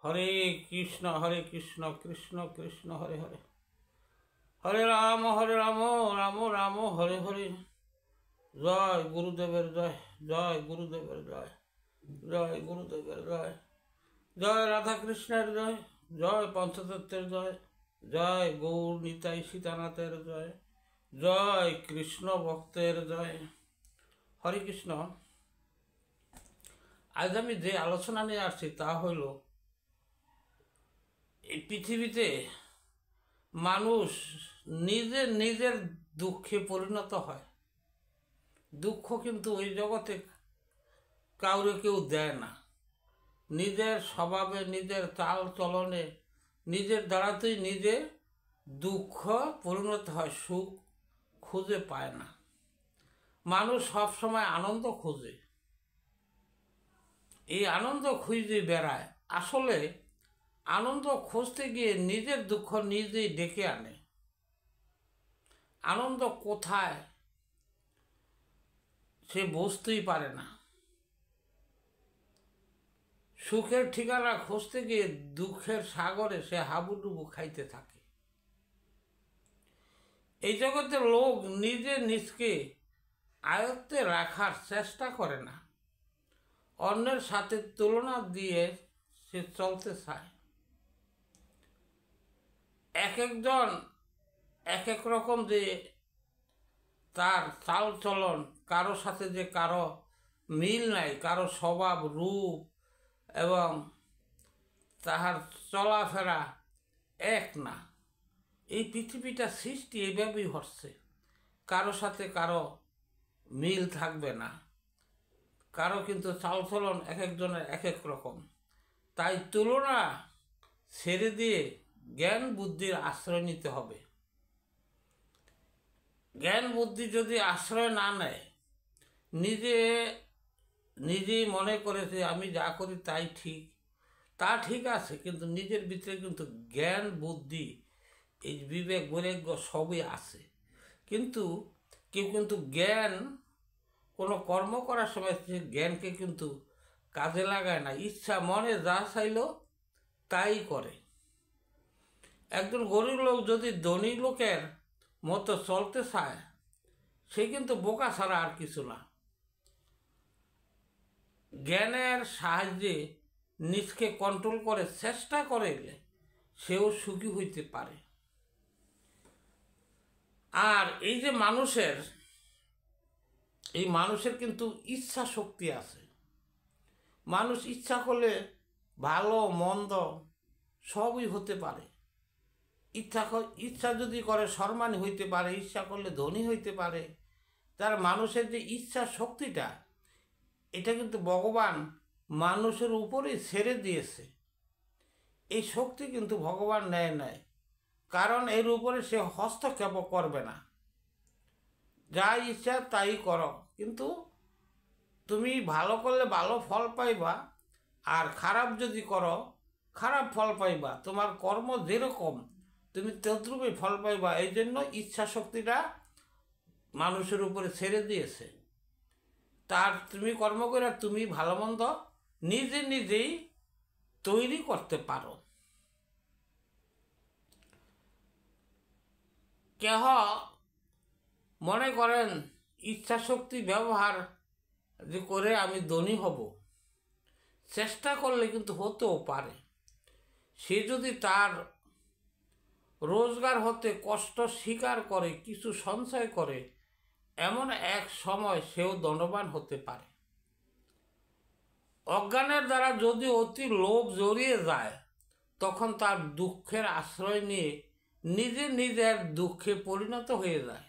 হরে কৃষ্ণ কৃষ্ণ কৃষ্ণ হরে হরে, হরে রাম রাম রাম হরে হরে। জয় গুরুদেবের জয়, জয় গুরুদেবের জয়, জয় গুরুদেবের জয়, জয় রাধা কৃষ্ণের জয়, জয় পঞ্চতত্ত্বের জয়, জয় গৌর নিতাই সীতানাথের জয়, জয় কৃষ্ণ ভক্তের জয়। হরে কৃষ্ণ। আজ আমি যে আলোচনা নিয়ে আসছি তা হইল, এই পৃথিবীতে মানুষ নিজের নিজের দুঃখে পরিণত হয়। দুঃখ কিন্তু ওই জগতে কাউরে কেউ দেয় না। নিজের স্বভাবে, নিজের চাল চলনে, নিজের দ্বারাতেই নিজে দুঃখ পরিণত হয়, সুখ খুঁজে পায় না। মানুষ সবসময় আনন্দ খোঁজে, এই আনন্দ খুঁজে বেড়ায়। আসলে আনন্দ খুঁজতে গিয়ে নিজের দুঃখ নিজেই ডেকে আনে। আনন্দ কোথায় সে বুঝতেই পারে না। সুখের ঠিকানা খুঁজতে গিয়ে দুঃখের সাগরে সে হাবুডুবু খাইতে থাকে। এই জগতের লোক নিজে নিজকে আয়ত্তে রাখার চেষ্টা করে না, অন্যের সাথে তুলনা দিয়ে সে চলতে চায়। এক একজন এক এক রকম, যে তার চাল চলন, কারো সাথে যে কারো মিল নাই, কারো স্বভাব রূপ এবং তাহার চলাফেরা এক না। এই পৃথিবীটা সৃষ্টি এইভাবেই হচ্ছে, কারো সাথে কারো মিল থাকবে না, কারো কিন্তু চালচলন এক একজনের এক এক রকম। তাই তুলনা ছেড়ে দিয়ে জ্ঞান বুদ্ধির আশ্রয় নিতে হবে। জ্ঞান বুদ্ধি যদি আশ্রয় না নেয়, নিজেই মনে করে যে আমি যা করি তাই ঠিক, তা ঠিক আছে, কিন্তু নিজের ভিতরে কিন্তু জ্ঞান বুদ্ধি, এই বিবেক বৈরাগ্য সবই আছে। কিন্তু কেউ কিন্তু জ্ঞান কোনো কর্ম করার সময় সে জ্ঞানকে কিন্তু কাজে লাগায় না, ইচ্ছা মনে যা চাইল তাই করে। একজন গরিব লোক যদি ধনী লোকের মতো চলতে চায়, সে কিন্তু বোকা ছাড়া আর কিছু না। জ্ঞানের সাহায্যে নিজকে কন্ট্রোল করে চেষ্টা করে সেও সুখী হইতে পারে। আর এই যে মানুষের কিন্তু ইচ্ছা শক্তি আছে। মানুষ ইচ্ছা করলে ভালো মন্দ সবই হতে পারে। ইচ্ছা যদি করে সম্মানী হইতে পারে, ইচ্ছা করলে ধনী হইতে পারে। তার মানুষের যে ইচ্ছা শক্তিটা, এটা কিন্তু ভগবান মানুষের উপরেই ছেড়ে দিয়েছে। এই শক্তি কিন্তু ভগবান নেয়, কারণ এর উপরে সে হস্তক্ষেপ করবে না। যা ইচ্ছা তাই করো, কিন্তু তুমি ভালো করলে ভালো ফল পাইবা, আর খারাপ যদি করো খারাপ ফল পাইবা। তোমার কর্ম যেরকম তুমি তদ্রূপে ফল পাইবা। এই জন্য ইচ্ছা শক্তিটা মানুষের উপরে ছেড়ে দিয়েছে। তার তুমি কর্ম করে তুমি ভালো মন্দ নিজেই তৈরি করতে পারো। কেহ মনে করেন ইচ্ছা শক্তি ব্যবহার যে করে আমি ধনী হব, চেষ্টা করলে কিন্তু হতেও পারে। সে যদি তার রোজগার হতে কষ্ট স্বীকার করে, কিছু সঞ্চয় করে, এমন এক সময় সেও ধনবান হতে পারে। অজ্ঞানের দ্বারা যদি অতি লোভ জড়িয়ে যায়, তখন তার দুঃখের আশ্রয় নিয়ে নিজের দুঃখে পরিণত হয়ে যায়।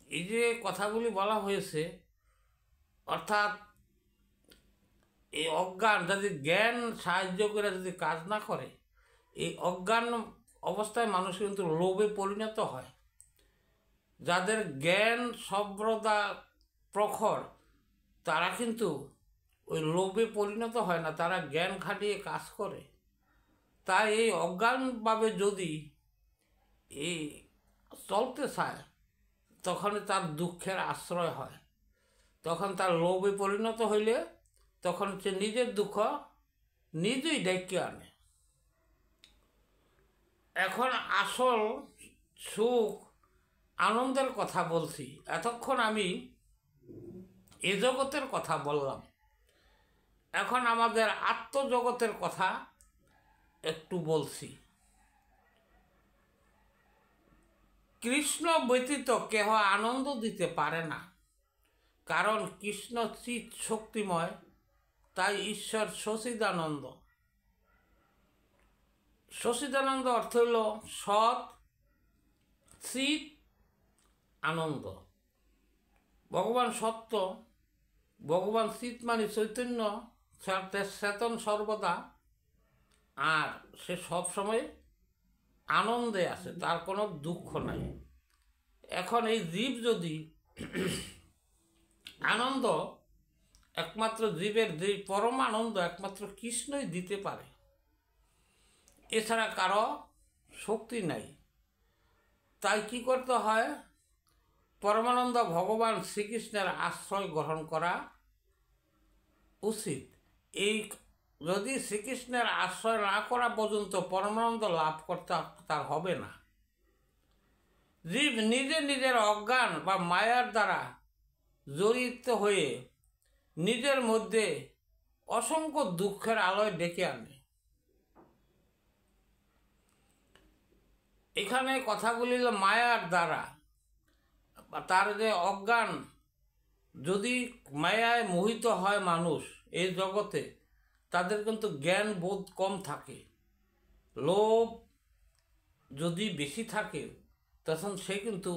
এই যে কথাগুলি বলা হয়েছে, অর্থাৎ এই অজ্ঞান যদি জ্ঞান সাহায্য করে যদি কাজ না করে, এই অজ্ঞান অবস্থায় মানুষ কিন্তু লোভে পরিণত হয়। যাদের জ্ঞান সভ্রতা প্রখর, তারা কিন্তু ওই লোভে পরিণত হয় না, তারা জ্ঞান খাটিয়ে কাজ করে। তাই এই অজ্ঞানভাবে যদি এই চলতে চায়, তখন তার দুঃখের আশ্রয় হয়। তখন তার লোভে পরিণত হইলে তখন সে নিজের দুঃখ নিজেই ডেকে আনে। এখন আসল সুখ আনন্দের কথা বলছি, এতক্ষণ আমি এ জগতের কথা বললাম, এখন আমাদের আত্মজগতের কথা একটু বলছি। কৃষ্ণ ব্যতীত কেহ আনন্দ দিতে পারে না, কারণ কৃষ্ণ চিৎ শক্তিময়, তাই ঈশ্বর সচিদানন্দ। সচিদানন্দ অর্থ হইল সৎ চিৎ আনন্দ। ভগবান সত্য, ভগবান চিৎ মানে চৈতন্য, চেতন সর্বদা, আর সে সবসময় আনন্দে আছে, তার কোনো দুঃখ নাই। এখন এই জীব যদি আনন্দ, একমাত্র জীবের যে পরম আনন্দ একমাত্র কৃষ্ণই দিতে পারে, এছাড়া কারো শক্তি নাই। তাই কি করতে হয়? পরমানন্দ ভগবান শ্রীকৃষ্ণের আশ্রয় গ্রহণ করা উচিত। এই যদি শ্রীকৃষ্ণের আশ্রয় না করা পর্যন্ত পরমানন্দ লাভ করতে তার হবে না। জীব নিজের অজ্ঞান বা মায়ার দ্বারা জড়িত হয়ে নিজের মধ্যে অসংখ্য দুঃখের আলোয় ডেকে আনে। এখানে কথাগুলি হলো মায়ার দ্বারা, তার যে অজ্ঞান, যদি মায়ায় মোহিত হয় মানুষ এই জগতে, তাদের কিন্তু জ্ঞান বোধ কম থাকে। লোভ যদি বেশি থাকে তখন সে কিন্তু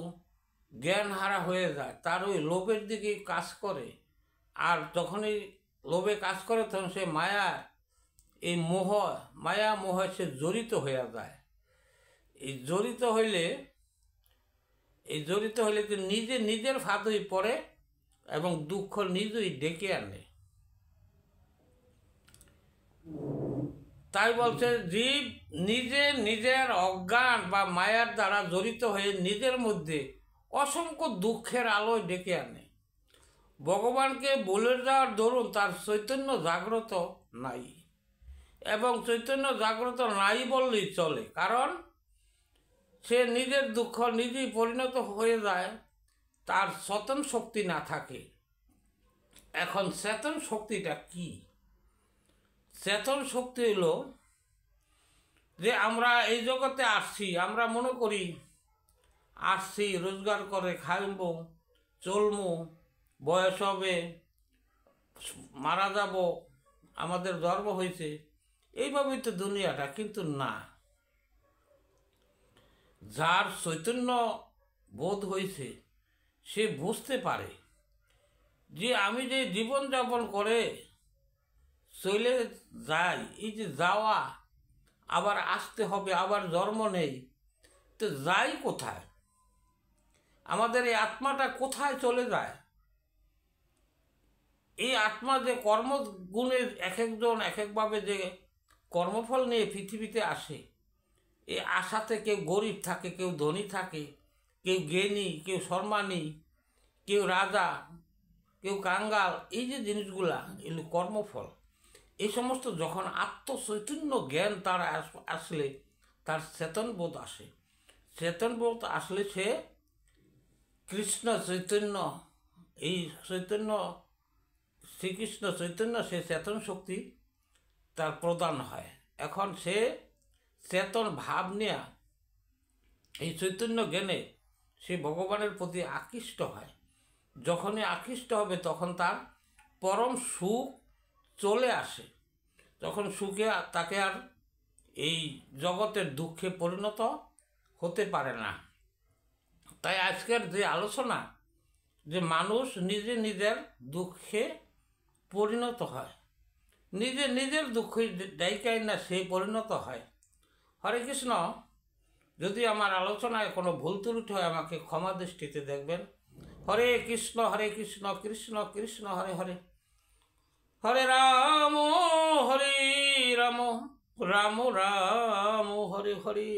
জ্ঞান হারা হয়ে যায়, তার ওই লোভের দিকে কাজ করে। আর যখনই লোভে কাজ করে তখন সে এই মায়া মোহে সে জড়িত হয়ে যায়। এই জড়িত হইলে নিজের ফাঁদই পড়ে এবং দুঃখ নিজেই ডেকে আনে। তাই বলছে জীব নিজের অজ্ঞান বা মায়ার দ্বারা জড়িত হয়ে নিজের মধ্যে অসংখ্য দুঃখের আলোয় ডেকে আনে। ভগবানকে বলে যাওয়ার দরুন তার চৈতন্য জাগ্রত নাই, এবং চৈতন্য জাগ্রত নাই বললেই চলে, কারণ সে নিজের দুঃখ নিজেই পরিণত হয়ে যায়, তার চেতন শক্তি না থাকে। এখন চেতন শক্তিটা কি? চেতন শক্তি হলো যে আমরা এই জগতে আসছি, আমরা মনে করি আসছি রোজগার করে খাইব, চলবো, বয়স হবে, মারা যাব, আমাদের জন্ম হয়েছে, এইভাবেই তো দুনিয়াটা। কিন্তু না, যার চৈতন্য বোধ হয়েছে সে বুঝতে পারে যে আমি যে জীবনযাপন করে চলে যাই, এই যে যাওয়া, আবার আসতে হবে, আবার জন্ম নেই, তো যাই কোথায়? আমাদের এই আত্মাটা কোথায় চলে যায়? এই আত্মা যে কর্মগুণের এক একজন এক একভাবে যে কর্মফল নিয়ে পৃথিবীতে আসে, এই আশাতে কেউ গরিব থাকে, কেউ ধনী থাকে, কেউ জ্ঞানী, কেউ সম্মানী, কেউ রাজা, কেউ কাঙ্গাল। এই যে জিনিসগুলা, এগুলো কর্মফল। এই সমস্ত যখন আত্মচৈতন্য জ্ঞান তার আসলে তার চেতনবোধ আসে, চেতনবোধ আসলে সে কৃষ্ণ চৈতন্য, এই চৈতন্য শ্রীকৃষ্ণ চৈতন্য, সে চেতন শক্তি তার প্রদান হয়। এখন সে চেতন ভাব নিয়ে এই চৈতন্য জ্ঞানে সে ভগবানের প্রতি আকৃষ্ট হয়। যখনই আকৃষ্ট হবে তখন তার পরম সুখ চলে আসে। তখন সুখে তাকে আর এই জগতের দুঃখে পরিণত হতে পারে না। তাই আজকের যে আলোচনা, যে মানুষ নিজের দুঃখে পরিণত হয়, নিজের দুঃখ ডাইকাই না সে পরিণত হয়। হরে কৃষ্ণ। যদি আমার আলোচনায় কোনো ভুল ত্রুটি হয় আমাকে ক্ষমা দৃষ্টিতে দেখবেন। হরে কৃষ্ণ কৃষ্ণ কৃষ্ণ হরে হরে, হরে রাম রাম রাম হরে হরে।